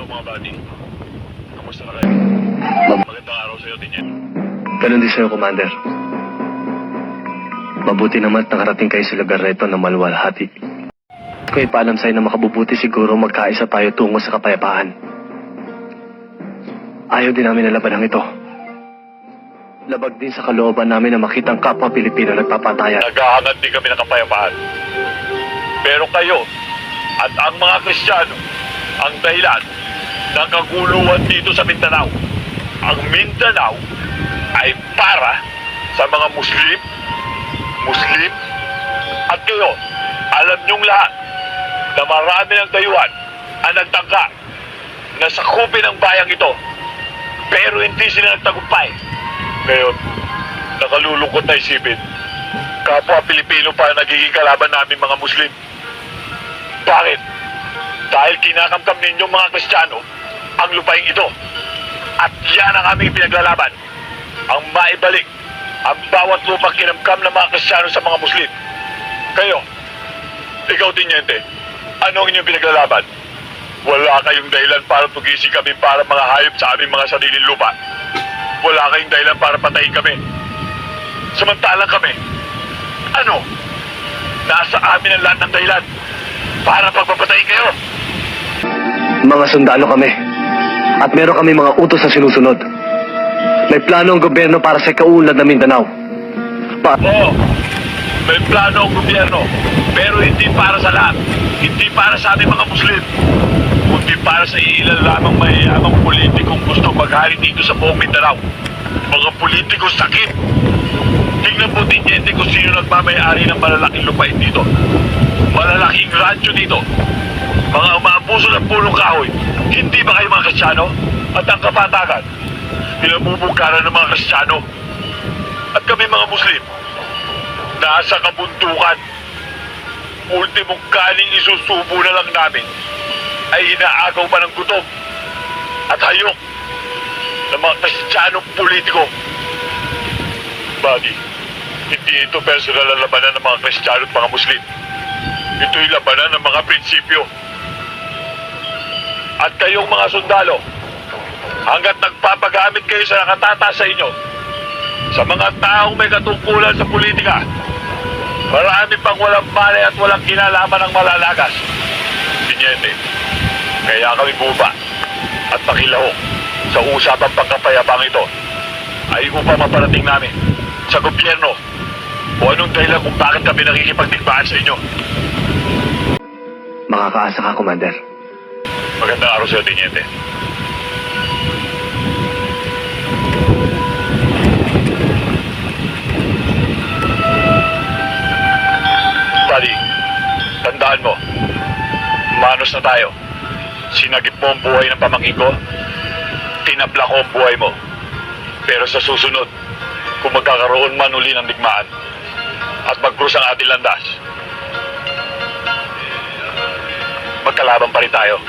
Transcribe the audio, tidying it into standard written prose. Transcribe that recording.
mga buddy. Kamusta na kayo? Magandang araw sa'yo din yan. Ganun din sa'yo, Commander. Mabuti naman at nakarating kayo sa lugar na ito na maluwalhati. Kung ipaalam sa'yo na makabubuti siguro magkaisa tayo tungo sa kapayapaan. Ayaw din namin na labanan ito. Labag din sa kalooban namin na makita ang kapwa Pilipino nagpapatayan. Naghahangad din kami ng kapayapaan. Pero kayo at ang mga Kristiyano ang dahilan ng kaguluhan dito sa Mindanao. Ang Mindanao ay para sa mga Muslim, at kayo, alam niyong lahat na marami ng dayuhan ang nagtangka na sakupin ang bayang ito. Pero hindi sila nagtagumpay. Ngayon, nakalulungkot na isipin, kapwa Pilipino pa nagiging kalaban namin mga Muslim. Bakit? Dahil kinakamkam ninyong mga Kristiyano ang lupaing ito. At yan ang aming pinaglalaban. Ang maibalik ang bawat lupang kinamkam ng mga Kristiyano sa mga Muslim. Kayo, ikaw Tiniente, ano ang inyong pinaglalaban? Wala kayong dahilan para tugisin kami para mga hayop sa aming mga sariling lupa. Wala kayong dahilan para patayin kami. Samantalang kami, ano? Nasa amin ang lahat ng dahilan para pagpapatayin kayo. Mga sundalo kami. At meron kami mga utos na sinusunod. May plano ang gobyerno para sa kaunlad na Mindanao. Oo, may plano ang gobyerno. Pero hindi para sa lahat. Hindi para sa aming mga Muslim. Kundi para sa iilan lamang mayayamang politikong gusto maghari dito sa buong Mindanao. Mga politikong sakit. Tingnan po Tiniente kung sino nagmamayari ng malalaking lupain dito. Malalaking rancho dito. Mga umaabuso ng pulong kahoy. Hindi ba kayo mga Kristiyano? At ang kapatagan, pinamumugkaran ng mga Kristiyano. At kami mga Muslim, nasa kabundukan. Ultimong kaning isusubo na lang namin ay inaagaw pa ng gutom at hayok ng mga Kristiyanong politiko. Buddy, hindi ito personal na labanan ng mga Kristiyano at mga Muslim. Ito'y labanan ng mga prinsipyo. At kayong mga sundalo, hanggat nagpapagamit kayo sa nakatata sa inyo, sa mga taong may katungkulan sa politika, marami pang walang malay at walang kinalaman ng malalagas. Tiniente, kaya kami buba at pakilahok sa usapang pagkapayapang ito ay upang maparating namin sa gobyerno o anong dahilan kung bakit kami nakikipagdigmaan sa inyo. Makakaasa ka, Commander. Magandang araw sa'yo, Tiniente. Buddy, tandaan mo, manos na tayo. Sinagip mo ang buhay ng pamangkin ko, tinabla ko ang buhay mo. Pero sa susunod, kung magkakaroon man uli ng digmaan at magkrus ang ating landas, magkalaban pa rin tayo.